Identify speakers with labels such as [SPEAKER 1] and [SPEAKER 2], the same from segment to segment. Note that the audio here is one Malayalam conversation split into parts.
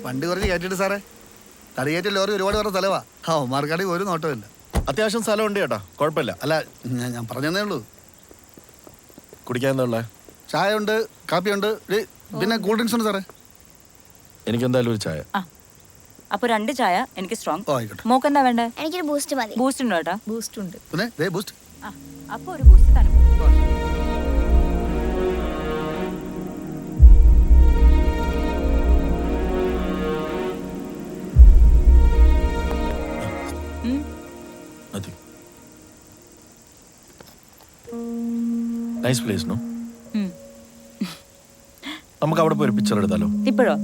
[SPEAKER 1] വണ്ടി കുറച്ച് കയറ്റിട്ട് സാറേ. തടികയറ്റ ലോറി ഒരുപാട് പേരുടെ സ്ഥലവാ. അവന്മാർക്കാണെങ്കിൽ ഒരു നോട്ടമില്ല.
[SPEAKER 2] അത്യാവശ്യം സ്ഥലമുണ്ട് ചേട്ടാ, കുഴപ്പമില്ല.
[SPEAKER 1] അല്ല, ഞാൻ പറഞ്ഞതേ ഉള്ളൂ.
[SPEAKER 2] കുടിക്കാൻ എന്താ ഉള്ളത്?
[SPEAKER 1] ചായ ഉണ്ട്, കാപ്പിയുണ്ട്, പിന്നെ കൂൾ ഡ്രിങ്ക്സ് ഉണ്ട് സാറേ.
[SPEAKER 2] എനിക്ക് എന്തായാലും ഒരു ചായ.
[SPEAKER 3] അപ്പൊ 2 ചായ, എനിക്ക് സ്ട്രോങ്.
[SPEAKER 1] ആയിക്കോട്ടെ.
[SPEAKER 3] മോക്ക് എന്താ വേണ്ടേ?
[SPEAKER 4] എനിക്കൊരു ബൂസ്റ്റ് മതി.
[SPEAKER 3] ബൂസ്റ്റ് ഉണ്ടോ ഏട്ടാ?
[SPEAKER 4] ബൂസ്റ്റ് ഉണ്ട്.
[SPEAKER 1] പിന്നെ ബൂസ്റ്റ്.
[SPEAKER 3] അപ്പൊ ഒരു ബൂസ്റ്റ് തണുപ്പ്.
[SPEAKER 2] Nice place, no? നമുക്ക് അവിടെ പോയി ഒരു പിക്ചർ എടുത്താലോ?
[SPEAKER 3] ഇപ്പോഴോ?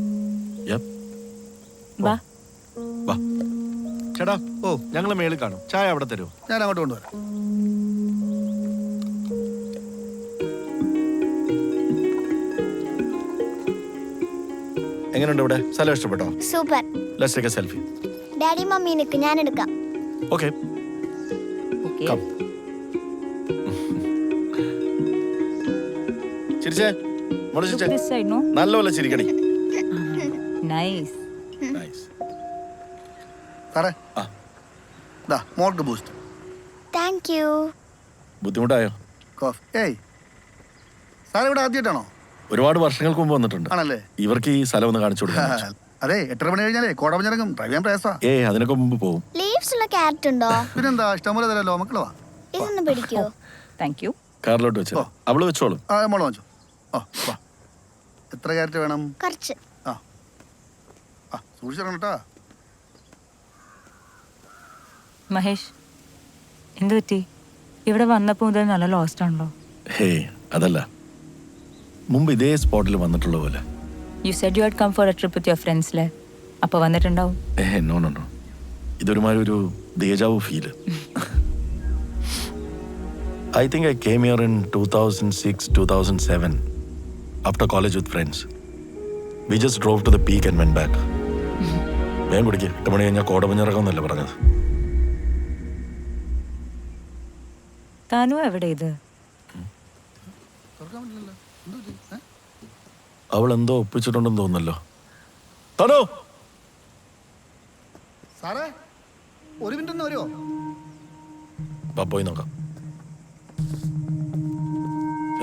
[SPEAKER 3] വാ
[SPEAKER 2] വാ ചേട്ടാ. ഞങ്ങള് മേളിൽ കാണും. ചായ അവിടെ തരുമോ?
[SPEAKER 1] ഞാൻ അങ്ങോട്ട് കൊണ്ടുവരാം.
[SPEAKER 2] എങ്ങനെയുണ്ട് ഇവിടെ? സ്ഥലം ഇഷ്ടപ്പെട്ടോ?
[SPEAKER 4] Super.
[SPEAKER 2] Let's take a selfie.
[SPEAKER 4] Daddy mummy Nick, ഞാൻ എടുക്കാം.
[SPEAKER 2] ഓക്കേ. കം. ചിരിച്ചേ, മോളെ ചിരിച്ചേ.
[SPEAKER 3] This side, no?
[SPEAKER 2] നല്ലപോലെ ചിരിക്കടി.
[SPEAKER 3] നൈസ്.
[SPEAKER 2] നൈസ്.
[SPEAKER 1] സാറേ, മോൾക്ക് ബൂസ്റ്റ്.
[SPEAKER 4] Thank you.
[SPEAKER 2] ബുദ്ധിമുട്ടായോ?
[SPEAKER 1] കോഫി. സാറേ ഇവിടെ ആദ്യമായിട്ടാണോ?
[SPEAKER 2] ഒരുപാട് വർഷങ്ങൾക്ക് മുമ്പ് വന്നിട്ടുണ്ട്.
[SPEAKER 1] ആണല്ലേ?
[SPEAKER 2] ഇവർക്ക് ഈ സ്ഥലം ഒന്ന് കാണിച്ചു കൊടുക്കാം.
[SPEAKER 1] അതെ, 8:30 മണി കഴിഞ്ഞാലേ കോടമഞ്ഞിറങ്ങും. ഡ്രൈവ് ചെയ്യാൻ പ്രയാസാ.
[SPEAKER 2] അതിനൊക്കെ മുമ്പ് പോവും.
[SPEAKER 4] ലീവ്സ് ഉള്ള ക്യാരറ്റ് ഉണ്ടോ?
[SPEAKER 1] പിന്നെന്താ, ഇഷ്ടംപോലെ തരാലോ. മക്കളെ വാ.
[SPEAKER 4] ഇതൊന്ന് പിടിക്കോ?
[SPEAKER 3] Thank you.
[SPEAKER 2] കാറിലോട്ട് വെച്ചോ. അവള് വെച്ചോളും.
[SPEAKER 1] മോളെ വാങ്ങിച്ചോ. വാ. എത്ര ക്യാരറ്റ് വേണം?
[SPEAKER 4] കുറച്ച്.
[SPEAKER 1] സൂക്ഷിച്ചിറങ്ങണം കേട്ടാ.
[SPEAKER 3] മഹേഷ്, എന്ത് പറ്റി? ഇവിടെ വന്നപ്പോ മുതൽ നല്ല ലോസ്റ്റ് ആണല്ലോ.
[SPEAKER 2] അതല്ല, മുമ്പ് ഇതേ സ്പോട്ടിൽ വന്നിട്ടുള്ള പോലെ.
[SPEAKER 3] You said you had come for a trip with your friends, le. അപ്പോൾ വന്നിട്ടുണ്ടാവും.
[SPEAKER 2] നോ. ഇതൊരുമാതിരി ഒരു ദേജാവു feel. I think I came here in 2006, 2007 after college with friends. We just drove to the peak and went back. വേഗം കുടിക്ക്. 8 മണി കഴിഞ്ഞാൽ കോടമഞ്ഞിറങ്ങുന്നല്ലേ പറഞ്ഞത്.
[SPEAKER 3] താനു എവിടെ ഇത്?
[SPEAKER 2] അവൾ എന്തോ ഒപ്പിച്ചിട്ടുണ്ടെന്ന് തോന്നുന്നല്ലോ. തനു
[SPEAKER 1] സാറേ, ഒരു മിനിറ്റ് ഒന്ന് വരുമോ?
[SPEAKER 2] പോയി നോക്കാം.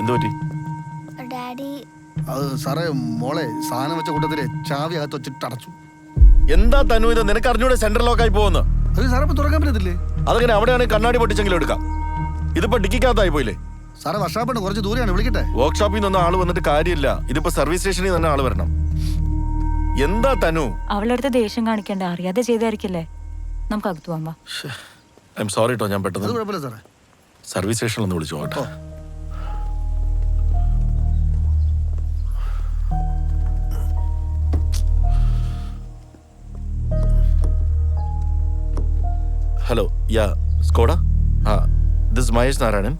[SPEAKER 2] എന്തു പറ്റി?
[SPEAKER 4] ഡാഡി,
[SPEAKER 1] സാറേ, മോളെ സാധനം വെച്ച കൂട്ടത്തില് ചാവി അകത്ത് വെച്ചിട്ട് അടച്ചു.
[SPEAKER 2] എന്താ തനു ഇത്? നിനക്ക് അറിഞ്ഞൂടെ സെൻട്രൽ ലോക്കായി പോകുന്ന?
[SPEAKER 1] അത് സാറേ ഇപ്പൊ തുറക്കാൻ പറ്റത്തില്ലേ?
[SPEAKER 2] അതങ്ങനെ അവിടെയാണെങ്കിൽ കണ്ണാടി പൊട്ടിച്ചെങ്കിലും എടുക്കാം. ഇതിപ്പോ ഡിക്കിക്കകത്തായി പോയില്ലേ?
[SPEAKER 1] സാറേ, വർഷാപ്പുണ്ട്, കുറച്ച് ദൂരെയാണ്. വിളിക്കട്ടെ?
[SPEAKER 2] വർക്ക്ഷോപ്പിൽ നിന്നൊന്നും ആള് വന്നിട്ട് കാര്യമില്ല. ഇതിപ്പോ സർവീസ് സ്റ്റേഷനിൽ തന്നെ ആള് വരണം. എന്താ തനു?
[SPEAKER 3] അവളടുത്ത് ദേഷ്യം കാണിക്കണ്ട, അറിയാതെ ചെയ്തായിരിക്കില്ലേ. നമുക്ക് അകത്ത് പോവാം.
[SPEAKER 2] ഐ എം സോറി കേട്ടോ, ഞാൻ പെട്ടെന്ന്.
[SPEAKER 1] കുഴപ്പമില്ല സാറേ.
[SPEAKER 2] സർവീസ് സ്റ്റേഷനിൽ ഒന്ന് വിളിച്ചു കേട്ടോ. Hello, yeah Skoda. This is Mahesh Narayanan.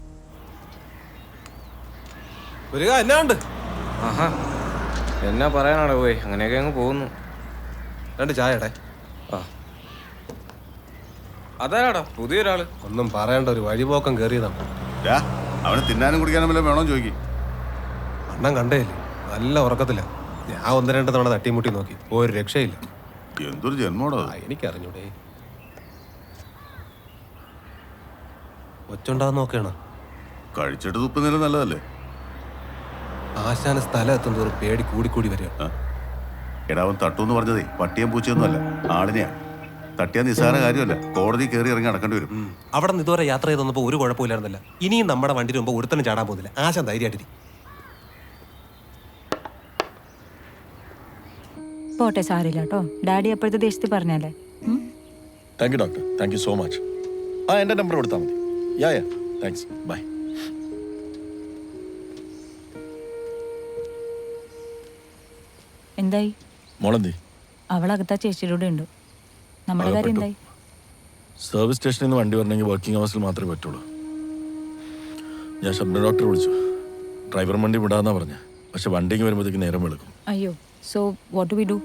[SPEAKER 5] എന്നാണ്ട്? എന്നാ പറയാനാണ് പോയി, അങ്ങനെയൊക്കെ അങ്ങ് പോകുന്നു. 2 ചായടെ. അതാരാടാ പുതിയൊരാള്? ഒന്നും പറയണ്ട, ഒരു വഴിപോക്കം കയറിയതാണ്.
[SPEAKER 6] അവന് തിന്നാനും കുടിക്കാനും വല്ലതും വേണോ ചോദിക്കും.
[SPEAKER 5] അണ്ണൻ കണ്ടേയില്ലേ, നല്ല ഉറക്കത്തില്ല. ഞാൻ 1-2 തവണ തട്ടിമുട്ടി നോക്കി, ഒരു രക്ഷയില്ല.
[SPEAKER 6] എന്തൊരു ജന്മോടോ.
[SPEAKER 5] എനിക്കറിഞ്ഞൂടെ. ഒച്ചുണ്ടാന്ന് നോക്കണം.
[SPEAKER 6] കഴിച്ചിട്ട് തുപ്പുന്നില്ല നല്ലതല്ലേ?
[SPEAKER 5] ആശാന സ്ഥലം എത്തും തോറും പേടി കൂടിക്കൂടി വരിക.
[SPEAKER 6] എടാ, അവൻ തട്ടൂന്ന് പറഞ്ഞതേ പട്ടിയും പൂച്ചയൊന്നും അല്ല, ആടിനെയാ. തട്ടിയാ നിസ്സാര കാര്യമല്ല, കോടതി കയറി ഇറങ്ങി നടക്കേണ്ടി വരും.
[SPEAKER 5] അവിടെ നിന്ന് ഇതുവരെ യാത്ര ചെയ്തപ്പോൾ ഒരു കുഴപ്പമില്ലായിരുന്നില്ല. ഇനിയും നമ്മുടെ വണ്ടിയിൽ മുമ്പ് ഒരുത്തനും ചാടാൻ പോകുന്നില്ല. ആശാൻ ധൈര്യമായിട്ടിരി.
[SPEAKER 3] പോട്ടെ, സാരില്ല കേട്ടോ. ഡാഡി അപ്പോഴത്തെ ദേഷ്യത്തിൽ പറഞ്ഞല്ലേ.
[SPEAKER 2] Thank you doctor, thank you so much. എൻ്റെ നമ്പർ കൊടുത്താൽ മതി. Yeah thanks, bye.
[SPEAKER 3] എന്തായി
[SPEAKER 2] മോളെന്തി?
[SPEAKER 3] അവളകത്താ ചേച്ചിയുടെ ഉണ്ട്. നമ്മുടെ കാര്യം എന്തായി?
[SPEAKER 2] സർവീസ് സ്റ്റേഷനിൽ നിന്ന് വണ്ടി വരണമെങ്കിൽ വർക്കിംഗ് അവേഴ്സിൽ മാത്രമേ പറ്റുള്ളൂ. ഞാൻ ശബ്ദ ഡോക്ടറെ വിളിച്ചു. ഡ്രൈവർ വണ്ടി വിടാന്നാ പറഞ്ഞ, പക്ഷെ വണ്ടിക്ക് വരുമ്പോഴത്തേക്ക് നേരം വെളുക്കും.
[SPEAKER 3] അയ്യോ, so what do we do?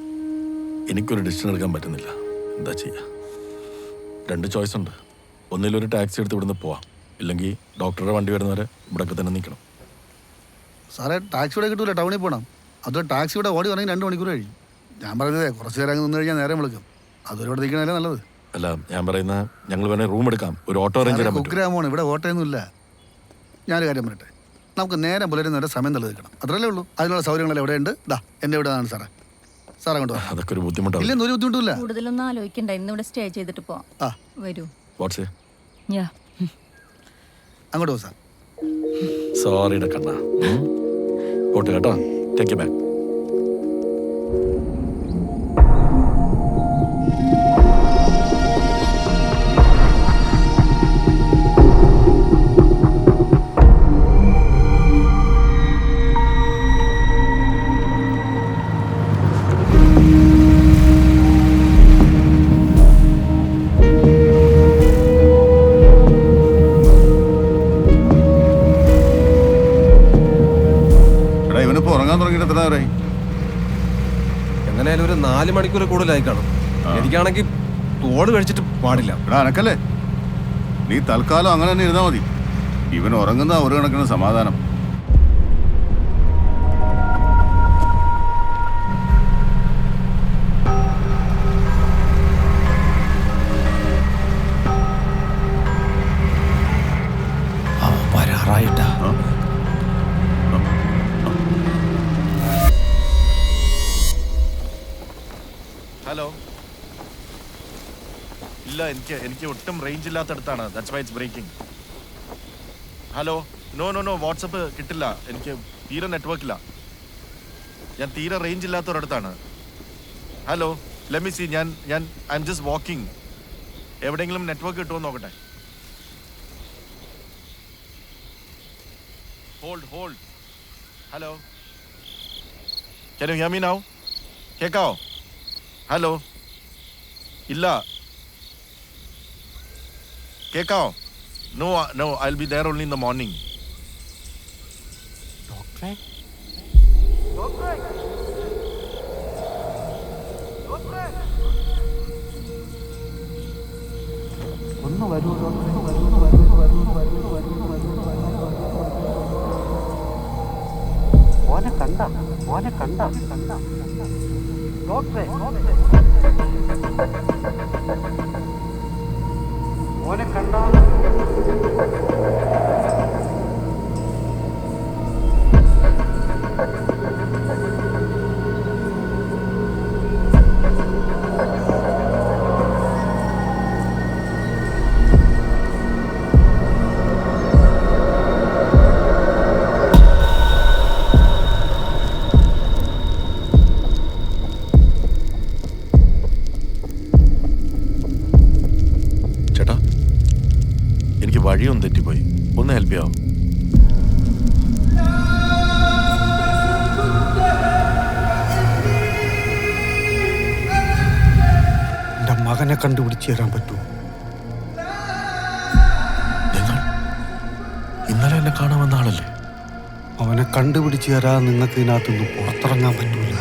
[SPEAKER 2] എനിക്കൊരു ഡിസിഷൻ എടുക്കാൻ പറ്റുന്നില്ല. എന്താ ചെയ്യുക? 2 ചോയ്സ് ഉണ്ട്. ഒന്നിലൊരു ടാക്സി എടുത്ത് ഇവിടുന്ന് പോവാം, ഇല്ലെങ്കിൽ ഡോക്ടറുടെ വണ്ടി വരുന്നവരെ ഇവിടെയൊക്കെ തന്നെ നിൽക്കണം.
[SPEAKER 1] സാറേ, ടാക്സി ഇവിടെ കിട്ടൂല, ടൗണിൽ പോകണം. അത് ടാക്സിയുടെ ഓടി വരണമെങ്കിൽ 2 മണിക്കൂർ കഴിയും. ഞാൻ പറഞ്ഞതേ കുറച്ച് നേരം അങ്ങ് നിന്ന് കഴിഞ്ഞാൽ നേരം വിളിക്കും. അതൊരുപാട് നിൽക്കണല്ലേ നല്ലത്.
[SPEAKER 2] അല്ല ഞാൻ പറയുന്ന ഞങ്ങൾ വേണേ റൂം എടുക്കാം, ഒരു ഓട്ടോ അറേഞ്ച് ചെയ്യാൻ പറ്റും.
[SPEAKER 1] കുഗ്രാമമാണ്, ഇവിടെ ഓട്ടയൊന്നുമില്ല. ഞാനൊരു കാര്യം പറയട്ടെ, നമുക്ക് നേരം പുലരുന്നവരെ സമയം തള്ളി നിൽക്കണം, അത്രയല്ലേ ഉള്ളൂ. അതിനുള്ള സൗകര്യങ്ങൾ എവിടെയുണ്ട്? എൻ്റെ എവിടെയാണ് സാറേ? സാർ അങ്ങോട്ട് വാ.
[SPEAKER 2] അതൊക്കെ ഒരു ബുദ്ധിമുട്ടാണ്.
[SPEAKER 1] ഇല്ലെന്ന് ഒരു ബുദ്ധിമുട്ടില്ല.
[SPEAKER 7] കൂടുതലൊന്നും ആലോചിക്കണ്ട, ഇന്നിവിടെ സ്റ്റേ ചെയ്തിട്ട് പോവാം.
[SPEAKER 1] ആ
[SPEAKER 7] വരൂ.
[SPEAKER 2] വാട്സേ
[SPEAKER 3] യാ
[SPEAKER 1] അങ്ങോട്ട് പോ സാർ.
[SPEAKER 2] സോറി കണ്ണ. പോട്ടെ കേട്ടോ, ടേക്ക് യു ബാക്ക്.
[SPEAKER 6] എടാ ഇവനിപ്പോ ഉറങ്ങാൻ തുടങ്ങിയിട്ട് എത്ര നേരമായി?
[SPEAKER 5] എങ്ങനെയായാലും ഒരു 4 മണിക്കൂർ കൂടുതലായി കാണും. എനിക്കാണെങ്കിൽ തോട് കഴിച്ചിട്ട് പാടില്ല.
[SPEAKER 6] എടാ അനക്കല്ലേ, നീ തൽക്കാലം അങ്ങനെ തന്നെ ഇരുന്നാ മതി. ഇവൻ ഉറങ്ങുന്ന ഒരു കണക്കിന് സമാധാനം.
[SPEAKER 2] വരാറായിട്ടാ. ഹലോ. ഇല്ല, എനിക്ക് ഒട്ടും റേഞ്ച് ഇല്ലാത്തടത്താണ്. That's why it's breaking. Hello. No WhatsApp കിട്ടില്ല, എനിക്ക് തീരെ നെറ്റ്വർക്ക് ഇല്ല. ഞാൻ തീരെ റേഞ്ച് ഇല്ലാത്ത ഒരിടത്താണ്. Hello, let me see. ഞാൻ ഐ എം ജസ്റ്റ് വാക്കിംഗ്. എവിടെയെങ്കിലും നെറ്റ്വർക്ക് കിട്ടുമോ നോക്കട്ടെ. Hold. Hello, can you hear me now? കേക്കാവോ? ഹലോ. ഇല്ല, കേക്കാവോ? No I will be there only in the morning. ചേട്ടാ, എനിക്ക് വഴിയൊന്നും തെറ്റിപ്പോയി, ഒന്ന് ഹെൽപ്പ് ചെയ്യാവോ?
[SPEAKER 8] എൻ്റെ മകനെ കണ്ടുപിടിച്ച് തരാൻ പറ്റുമോ?
[SPEAKER 2] ഇന്നലെ എന്നെ കാണാൻ വന്ന ആളല്ലേ?
[SPEAKER 8] അവനെ കണ്ടുപിടിച്ച് തരാൻ നിങ്ങൾക്ക് ഇതിനകത്തൊന്നും പുറത്തിറങ്ങാൻ പറ്റൂല.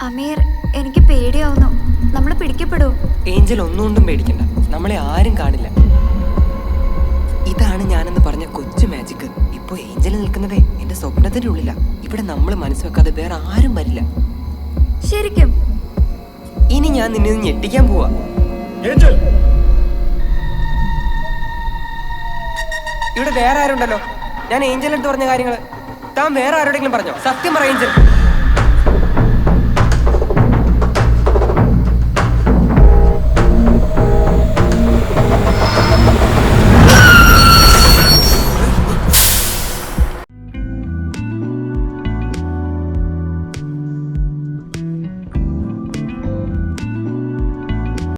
[SPEAKER 9] അമീർ, എനിക്ക് പേടിയാവുന്നു. നമ്മൾ പിടിക്കപ്പെടുമോ?
[SPEAKER 10] ഏഞ്ചൽ ഒന്നുകൊണ്ടും പേടിക്കണ്ട, നമ്മളെ ആരും കാണില്ല. ഇതാണ് ഞാനെന്ന് പറഞ്ഞ കൊച്ചു മാജിക്. ഇപ്പൊ ഏഞ്ചൽ നിൽക്കുന്നതേ എന്റെ സ്വപ്നത്തിന്റെ ഉള്ളില. ഇവിടെ നമ്മൾ മനസ്സ് വെക്കാതെ വേറെ ആരും വരില്ല.
[SPEAKER 9] ശരിക്കും?
[SPEAKER 10] ഇനി ഞാൻ നിന്നെ ഞെട്ടിക്കാൻ പോവാ. ഇവിടെ വേറെ ആരുണ്ടല്ലോ. ഞാൻ ഏഞ്ചൽ എടുത്ത് പറഞ്ഞ കാര്യങ്ങള് താൻ വേറെ ആരോടെങ്കിലും പറഞ്ഞോ? സത്യം പറ ഏഞ്ചൽ.